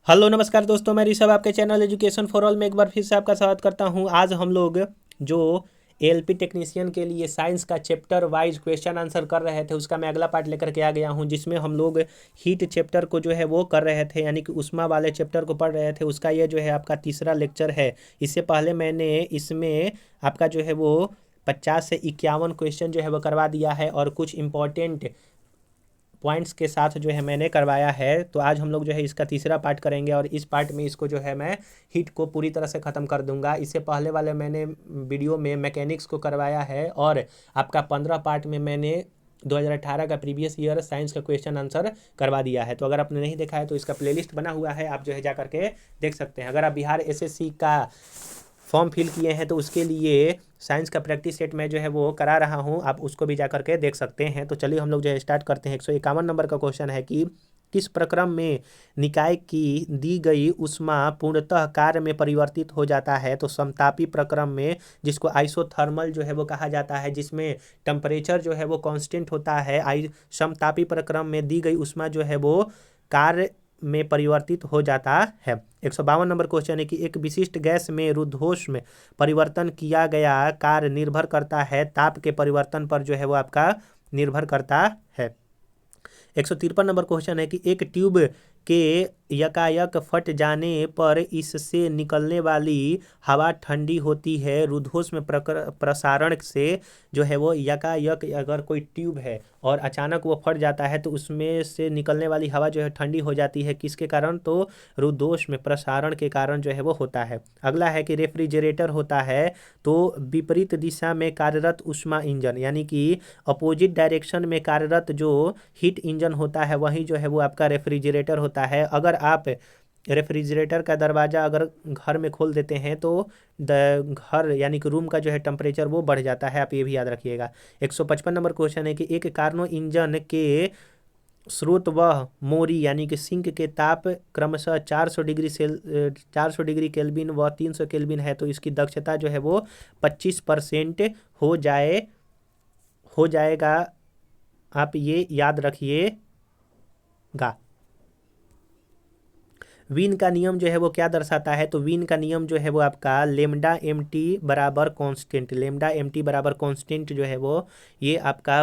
Hello नमस्कार दोस्तों, मैं ऋषभ आपके चैनल एजुकेशन फॉर ऑल में एक बार फिर से आपका स्वागत करता हूं। आज हम लोग जो एएलपी टेक्नीशियन के लिए साइंस का चैप्टर वाइज क्वेश्चन आंसर कर रहे थे, उसका मैं अगला पार्ट लेकर के आ गया हूं, जिसमें हम लोग हीट चैप्टर को जो है वो कर रहे थे, यानी कि उष्मा वाले चैप्टर को पढ़ रहे थे। उसका ये जो है आपका तीसरा लेक्चर है। इससे पहले मैंने इसमें आपका जो है वो 50 से 51 क्वेश्चन जो है वो करवा दिया है और कुछ इंपॉर्टेंट पॉइंट्स के साथ जो है मैंने करवाया है। तो आज हम लोग जो है इसका तीसरा पार्ट करेंगे और इस पार्ट में इसको जो है मैं हीट को पूरी तरह से ख़त्म कर दूंगा। इससे पहले वाले मैंने वीडियो में मैकेनिक्स को करवाया है और आपका 15 पार्ट में मैंने 2018 का प्रीवियस ईयर साइंस का क्वेश्चन आंसर करवा दिया है। तो अगर आपने नहीं देखा है तो इसका प्लेलिस्ट बना हुआ है, आप जो है जा करके देख सकते हैं। अगर आप बिहार एसएससी का फॉर्म फिल किए हैं तो उसके लिए साइंस का प्रैक्टिस सेट मैं जो है वो करा रहा हूँ, आप उसको भी जा करके देख सकते हैं। तो चलिए हम लोग जो है स्टार्ट करते हैं। 151 नंबर का क्वेश्चन है कि किस प्रक्रम में निकाय की दी गई ऊष्मा पूर्णतः कार्य में परिवर्तित हो जाता है। तो समतापी प्रक्रम में, जिसको आइसोथर्मल जो है वो कहा जाता है, जिसमें टेम्परेचर जो है वो कांस्टेंट होता है। समतापी प्रक्रम में दी गई ऊष्मा जो है वो कार्य में परिवर्तित हो जाता है। 152 नंबर क्वेश्चन है कि एक विशिष्ट गैस में रुद्धोष में परिवर्तन किया गया कार्य निर्भर करता है ताप के परिवर्तन पर जो है वो आपका निर्भर करता है। 153 नंबर क्वेश्चन है कि एक ट्यूब के यकायक फट जाने पर इससे निकलने वाली हवा ठंडी होती है। रुद्धोष में प्रसारण से जो है वो यकायक, अगर कोई ट्यूब है और अचानक वो फट जाता है तो उसमें से निकलने वाली हवा जो है ठंडी हो जाती है। किसके कारण? तो रुद्धोष में प्रसारण के कारण जो है वो होता है। अगला है कि रेफ्रिजरेटर होता है तो विपरीत दिशा में कार्यरत ऊष्मा इंजन, यानी कि अपोजिट डायरेक्शन में कार्यरत जो हीट इंजन होता है वही जो है वो आपका रेफ्रिजरेटर होता है। अगर आप रेफ्रिजरेटर का दरवाज़ा अगर घर में खोल देते हैं तो घर यानी कि रूम का जो है टेम्परेचर वो बढ़ जाता है, आप ये भी याद रखिएगा। 155 नंबर क्वेश्चन है कि एक कार्नो इंजन के स्रोत वह मोरी यानी कि सिंक के ताप क्रमशः 400 डिग्री केल्विन व 300 केल्विन है, तो इसकी दक्षता जो है वो 25% हो जाएगा। आप ये याद रखिएगा। वीन का नियम जो है वो क्या दर्शाता है? तो वीन का नियम जो है वो आपका लेमडा एम टी बराबर कांस्टेंट, लेमडा एम टी बराबर कांस्टेंट जो है वो ये आपका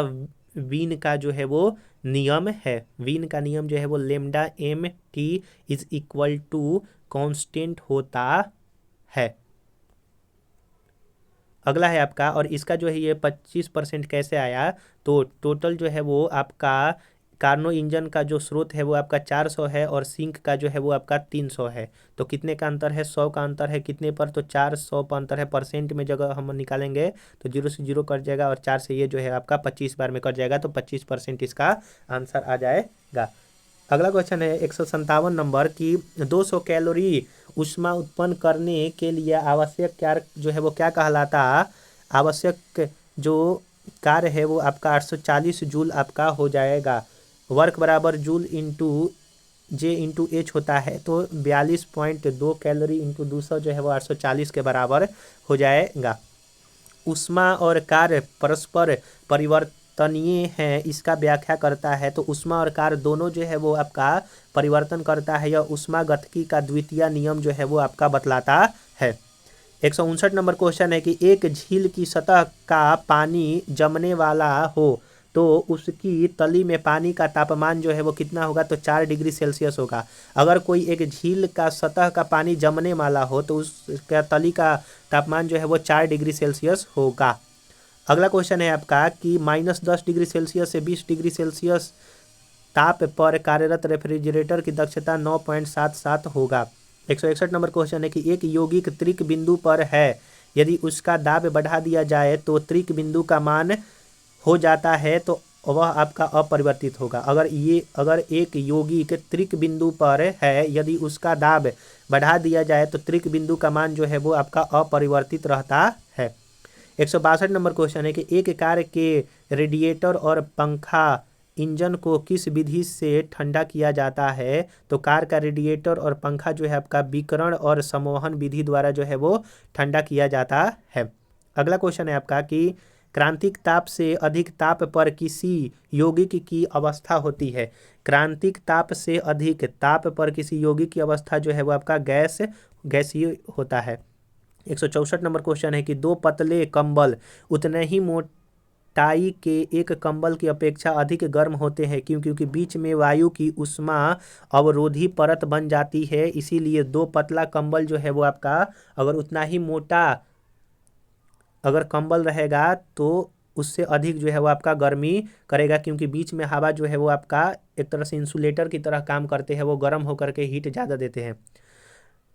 वीन का जो है वो नियम है। वीन का नियम जो है वो lambda M T is equal to constant होता है। अगला है आपका, और इसका जो है ये 25% कैसे आया? तो टोटल जो है वो आपका कार्नो इंजन का जो स्रोत है वो आपका 400 है और सिंक का जो है वो आपका 300 है। तो कितने का अंतर है? 100 का अंतर है। कितने पर? तो 400 पर अंतर है। परसेंट में जगह हम निकालेंगे तो 0 से 0 कट जाएगा और 4 से ये जो है आपका 25 बार में कट जाएगा, तो 25% इसका आंसर आ जाएगा। अगला क्वेश्चन है 157 नंबर की 200 कैलोरी ऊष्मा उत्पन्न करने के लिए आवश्यक कार्य जो है वो क्या कहलाता? आवश्यक जो कार्य है वो आपका 840 जूल आपका हो जाएगा। वर्क बराबर joule into J into H होता है, तो 42.2 कैलोरी इंटू 200 जो है वो 840 के बराबर हो जाएगा। ऊष्मा और कार्य परस्पर परिवर्तनीय है, इसका व्याख्या करता है। तो ऊष्मा और कार्य दोनों जो है वो आपका परिवर्तन करता है। यह ऊष्मागतिकी का द्वितीय नियम जो है वो आपका बतलाता है। 159 नंबर क्वेश्चन है कि एक झील की सतह का पानी जमने वाला हो तो उसकी तली में पानी का तापमान जो है वो कितना होगा? तो 4 डिग्री सेल्सियस होगा। अगर कोई एक झील का सतह का पानी जमने वाला हो तो उसका तली का तापमान जो है वो 4 डिग्री सेल्सियस होगा। अगला क्वेश्चन है आपका कि -10 डिग्री सेल्सियस से 20 डिग्री सेल्सियस ताप पर कार्यरत रेफ्रिजरेटर की दक्षता 9.77 होगा। 161 नंबर क्वेश्चन है कि एक यौगिक त्रिक बिंदु पर है, यदि उसका दाब बढ़ा दिया जाए तो त्रिक बिंदु का मान हो जाता है, तो वह आपका अपरिवर्तित होगा। अगर एक यौगिक त्रिक बिंदु पर है, यदि उसका दाब बढ़ा दिया जाए तो त्रिक बिंदु का मान जो है वो आपका अपरिवर्तित रहता है। 162 नंबर क्वेश्चन है कि एक कार के रेडिएटर और पंखा इंजन को किस विधि से ठंडा किया जाता है? तो कार का रेडिएटर और पंखा जो है आपका विकिरण और संवहन विधि द्वारा जो है वो ठंडा किया जाता है। अगला क्वेश्चन है आपका कि क्रांतिक ताप से अधिक ताप पर किसी यौगिक की अवस्था होती है। क्रांतिक ताप से अधिक ताप पर किसी यौगिक की अवस्था जो है वो आपका गैसीय होता है। 164 नंबर क्वेश्चन है कि दो पतले कंबल उतने ही मोटाई के एक कंबल की अपेक्षा अधिक गर्म होते हैं, क्यों? क्योंकि बीच में वायु की उष्मा अवरोधी परत बन जाती है। इसीलिए दो पतला कंबल जो है वो आपका अगर उतना ही मोटा अगर कंबल रहेगा तो उससे अधिक जो है वो आपका गर्मी करेगा, क्योंकि बीच में हवा जो है वो आपका एक तरह से इंसुलेटर की तरह काम करते हैं, वो गर्म होकर के हीट ज़्यादा देते हैं।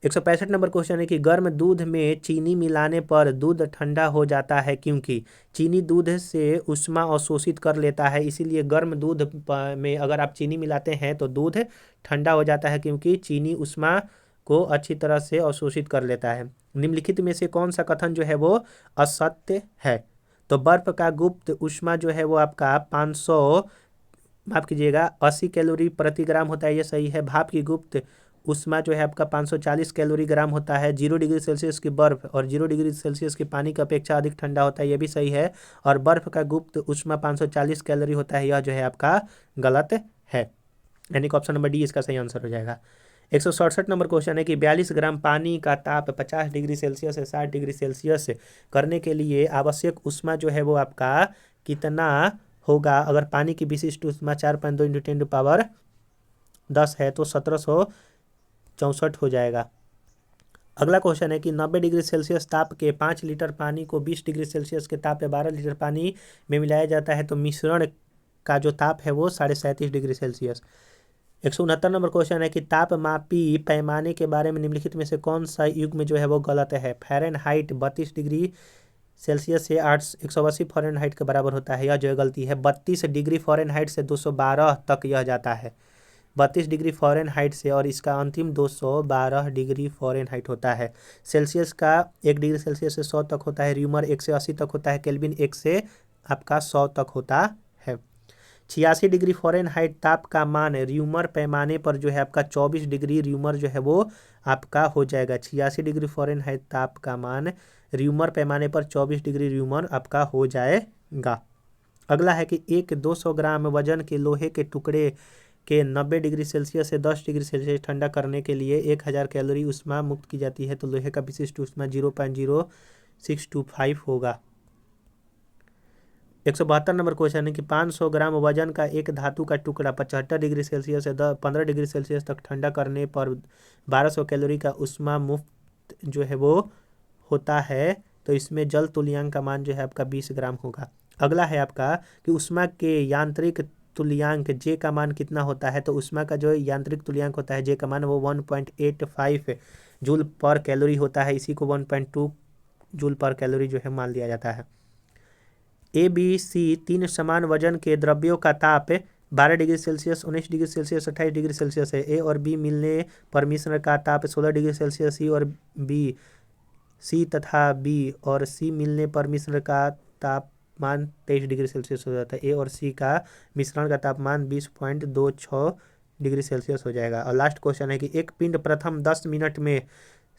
165 नंबर क्वेश्चन है कि गर्म दूध में चीनी मिलाने पर दूध ठंडा हो जाता है, क्योंकि चीनी दूध से उष्मा अवशोषित कर लेता है। इसीलिए गर्म दूध में अगर आप चीनी मिलाते हैं तो दूध ठंडा हो जाता है, क्योंकि चीनी उष्मा को अच्छी तरह से अवशोषित कर लेता है। निम्नलिखित में से कौन सा कथन जो है वो असत्य है? तो बर्फ का गुप्त उष्मा जो है वो आपका 80 कैलोरी प्रति ग्राम होता है, ये सही है। भाप की गुप्त उष्मा जो है आपका 540 कैलोरी ग्राम होता है। 0 डिग्री सेल्सियस की बर्फ और 0 डिग्री सेल्सियस के पानी की अपेक्षा अधिक ठंडा होता है, ये भी सही है। और बर्फ का गुप्त उष्मा 540 कैलोरी होता है, यह जो है आपका गलत है, यानी कि ऑप्शन नंबर डी इसका सही आंसर हो जाएगा। 167 नंबर क्वेश्चन है कि 42 ग्राम पानी का ताप 50 डिग्री सेल्सियस से 60 डिग्री सेल्सियस करने के लिए आवश्यक उष्मा जो है वो आपका कितना होगा? अगर पानी की विशिष्ट उष्मा 4.2 × 10⁻10 है तो 1764 हो जाएगा। अगला क्वेश्चन है कि 90 डिग्री सेल्सियस ताप के 5 लीटर पानी को 20 डिग्री सेल्सियस के ताप पे 12 लीटर पानी में मिलाया जाता है, तो मिश्रण का जो ताप है वो 37.5 डिग्री सेल्सियस। 169 नंबर क्वेश्चन है कि ताप मापी पैमाने के बारे में निम्नलिखित में से कौन सा युग्म जो है वो गलत है? फ़ारेनहाइट 32 डिग्री सेल्सियस से 180 फ़ारेनहाइट के बराबर होता है, यह जो है गलती है। 32 डिग्री फ़ारेनहाइट से 212 तक यह जाता है, 32 डिग्री फ़ारेनहाइट से, और इसका अंतिम 212 डिग्री फ़ारेनहाइट होता है। सेल्सियस का 1 डिग्री सेल्सियस से 100 तक होता है, र्यूमर 1 से 80 तक होता है, केल्विन 1 से आपका 100 तक होता है। 86 डिग्री फ़ारेनहाइट ताप का मान र्यूमर पैमाने पर जो है आपका 24 डिग्री र्यूमर जो है वो आपका हो जाएगा। 86 डिग्री फ़ारेनहाइट ताप का मान र्यूमर पैमाने पर 24 डिग्री र्यूमर आपका हो जाएगा। अगला है कि एक 200 ग्राम वजन के लोहे के टुकड़े के 90 डिग्री सेल्सियस से 10 डिग्री सेल्सियस ठंडा करने के लिए 1000 कैलोरी उष्मा मुक्त की जाती है, तो लोहे का विशिष्ट उष्मा 0.0625 होगा। 172 नंबर क्वेश्चन है कि 500 ग्राम वजन का एक धातु का टुकड़ा 75 डिग्री सेल्सियस से 15 डिग्री सेल्सियस तक ठंडा करने पर 1200 कैलोरी का उष्मा मुक्त जो है वो होता है, तो इसमें जल तुल्यांक का मान जो है आपका 20 ग्राम होगा। अगला है आपका कि उष्मा के यांत्रिक तुल्यांक जे का मान कितना होता है? तो उष्मा का जो यांत्रिक तुल्यांक होता है जे का मान वो 1.85 जूल पर कैलोरी होता है, इसी को 1.2 जूल पर कैलोरी जो है मान लिया जाता है। ए बी सी 3 समान वजन के द्रव्यों का ताप 12 degree Celsius, 19 degree Celsius, 28 degree Celsius है। ए और बी मिलने पर मिश्रण का ताप 16 डिग्री सेल्सियस, सी तथा बी और सी मिलने पर मिश्रण का तापमान 23 डिग्री सेल्सियस हो जाता है। ए और सी का मिश्रण का तापमान 20.26 डिग्री सेल्सियस हो जाएगा। और लास्ट क्वेश्चन है कि एक पिंड प्रथम 10 मिनट में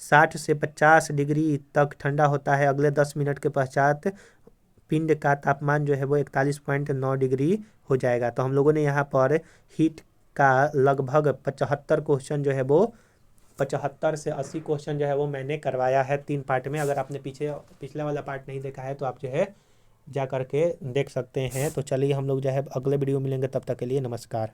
60 से 50 डिग्री तक ठंडा होता है, अगले 10 मिनट के पश्चात पिंड का तापमान जो है वो 41.9 डिग्री हो जाएगा। तो हम लोगों ने यहाँ पर हीट का लगभग 75 क्वेश्चन जो है वो 75 से 80 क्वेश्चन जो है वो मैंने करवाया है 3 पार्ट में। अगर आपने पिछला वाला पार्ट नहीं देखा है तो आप जो है जा करके देख सकते हैं। तो चलिए हम लोग जो है अगले वीडियो मिलेंगे, तब तक के लिए नमस्कार।